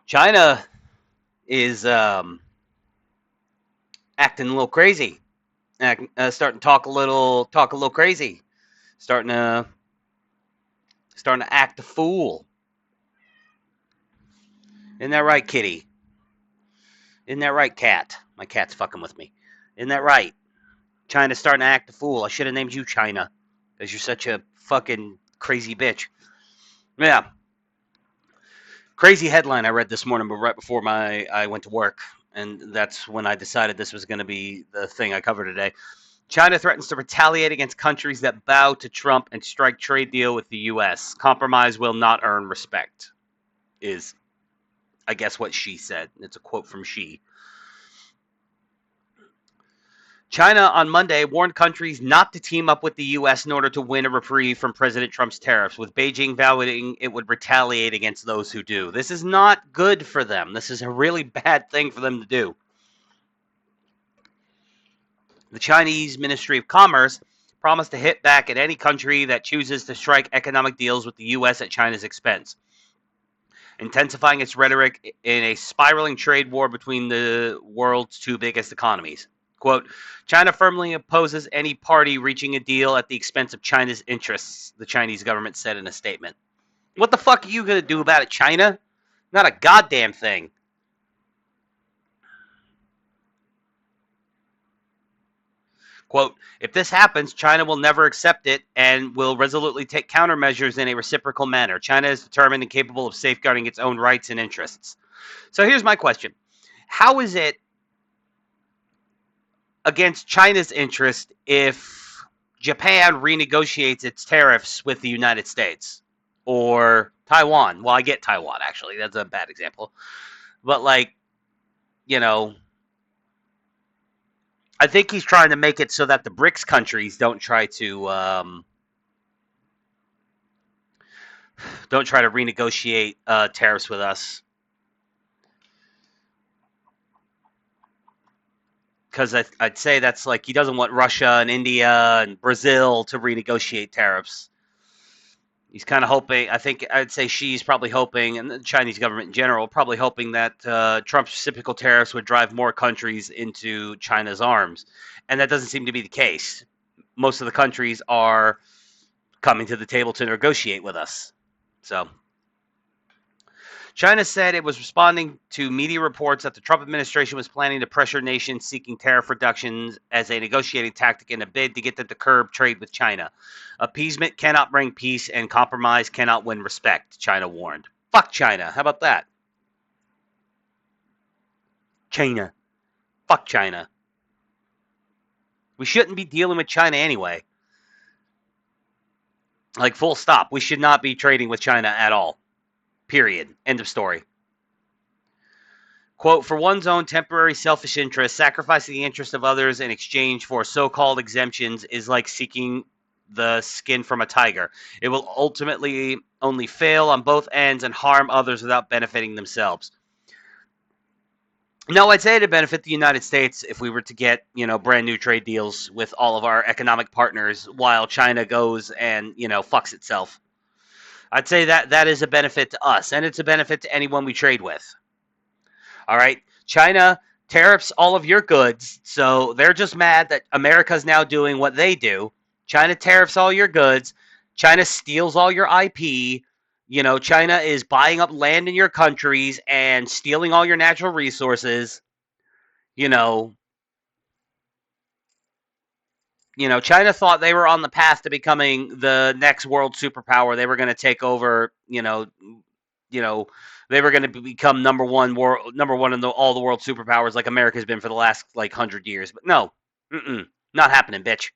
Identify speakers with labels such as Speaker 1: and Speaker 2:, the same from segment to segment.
Speaker 1: China is acting a little crazy, starting to talk a little crazy, starting to act a fool. Isn't that right, kitty? Isn't that right, cat? My cat's fucking with me. Isn't that right? China's starting to act a fool. I should have named you China, because you're such a fucking crazy bitch. Yeah. Crazy headline I read this morning, but right before I went to work, and that's when I decided this was going to be the thing I cover today. China threatens to retaliate against countries that bow to Trump and strike trade deal with the U.S. Compromise will not earn respect, is, I guess, what she said. It's a quote from she. China on Monday warned countries not to team up with the U.S. in order to win a reprieve from President Trump's tariffs, with Beijing vowing it would retaliate against those who do. This is not good for them. This is a really bad thing for them to do. The Chinese Ministry of Commerce promised to hit back at any country that chooses to strike economic deals with the U.S. at China's expense, intensifying its rhetoric in a spiraling trade war between the world's two biggest economies. Quote, China firmly opposes any party reaching a deal at the expense of China's interests, the Chinese government said in a statement. What the fuck are you going to do about it, China? Not a goddamn thing. Quote, if this happens, China will never accept it and will resolutely take countermeasures in a reciprocal manner. China is determined and capable of safeguarding its own rights and interests. So here's my question. How is it against China's interest if Japan renegotiates its tariffs with the United States or Taiwan? Well, I get Taiwan, actually. That's a bad example. But, like, you know, I think he's trying to make it so that the BRICS countries don't try to renegotiate tariffs with us. Because I'd say that's like he doesn't want Russia and India and Brazil to renegotiate tariffs. He's kind of hoping, I think I'd say she's probably hoping, and the Chinese government in general, probably hoping that Trump's reciprocal tariffs would drive more countries into China's arms. And that doesn't seem to be the case. Most of the countries are coming to the table to negotiate with us. So China said it was responding to media reports that the Trump administration was planning to pressure nations seeking tariff reductions as a negotiating tactic in a bid to get them to curb trade with China. Appeasement cannot bring peace, and compromise cannot win respect, China warned. Fuck China. How about that? China. Fuck China. We shouldn't be dealing with China anyway. Like, full stop. We should not be trading with China at all. Period. End of story. Quote, for one's own temporary selfish interest, sacrificing the interest of others in exchange for so-called exemptions is like seeking the skin from a tiger. It will ultimately only fail on both ends and harm others without benefiting themselves. No, I'd say it'd benefit the United States if we were to get, brand new trade deals with all of our economic partners while China goes and, fucks itself. I'd say that is a benefit to us, and it's a benefit to anyone we trade with. All right, China tariffs all of your goods, so they're just mad that America's now doing what they do. China tariffs all your goods. China steals all your IP. China is buying up land in your countries and stealing all your natural resources. China thought they were on the path to becoming the next world superpower. They were going to take over, they were going to become number one in all the world superpowers like America's been for the last 100 years. But no, not happening, bitch.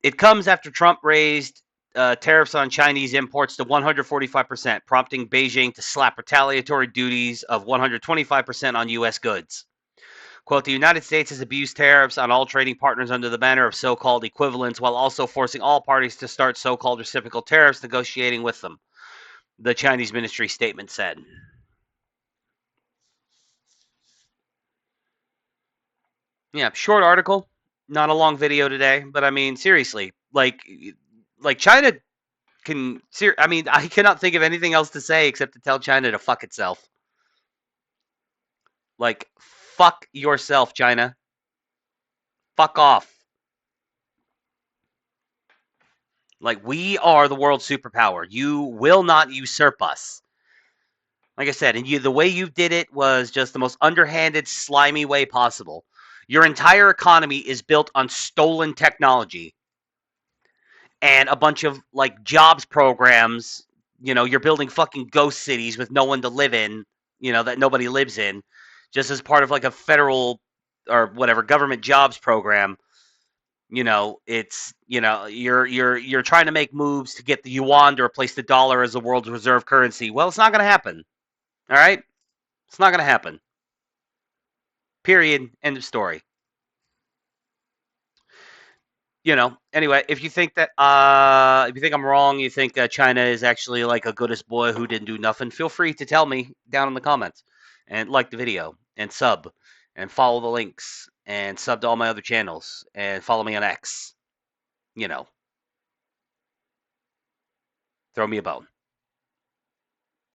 Speaker 1: It comes after Trump raised tariffs on Chinese imports to 145%, prompting Beijing to slap retaliatory duties of 125% on U.S. goods. Quote, the United States has abused tariffs on all trading partners under the banner of so-called equivalence, while also forcing all parties to start so-called reciprocal tariffs, negotiating with them, the Chinese ministry statement said. Yeah, short article, not a long video today, but I mean, seriously, like China I mean, I cannot think of anything else to say except to tell China to fuck itself. Like, fuck yourself, China. Fuck off. Like, we are the world superpower. You will not usurp us. Like I said, and the way you did it was just the most underhanded, slimy way possible. Your entire economy is built on stolen technology and a bunch of like jobs programs. You're building fucking ghost cities with no one to live in, that nobody lives in, just as part of like a federal or whatever government jobs program. You're trying to make moves to get the yuan to replace the dollar as the world's reserve currency. Well, it's not going to happen. All right, it's not going to happen. Period. End of story. Anyway, if you think I'm wrong, you think China is actually like a goodest boy who didn't do nothing, feel free to tell me down in the comments, and like the video and sub and follow the links and sub to all my other channels and follow me on X. Throw me a bone.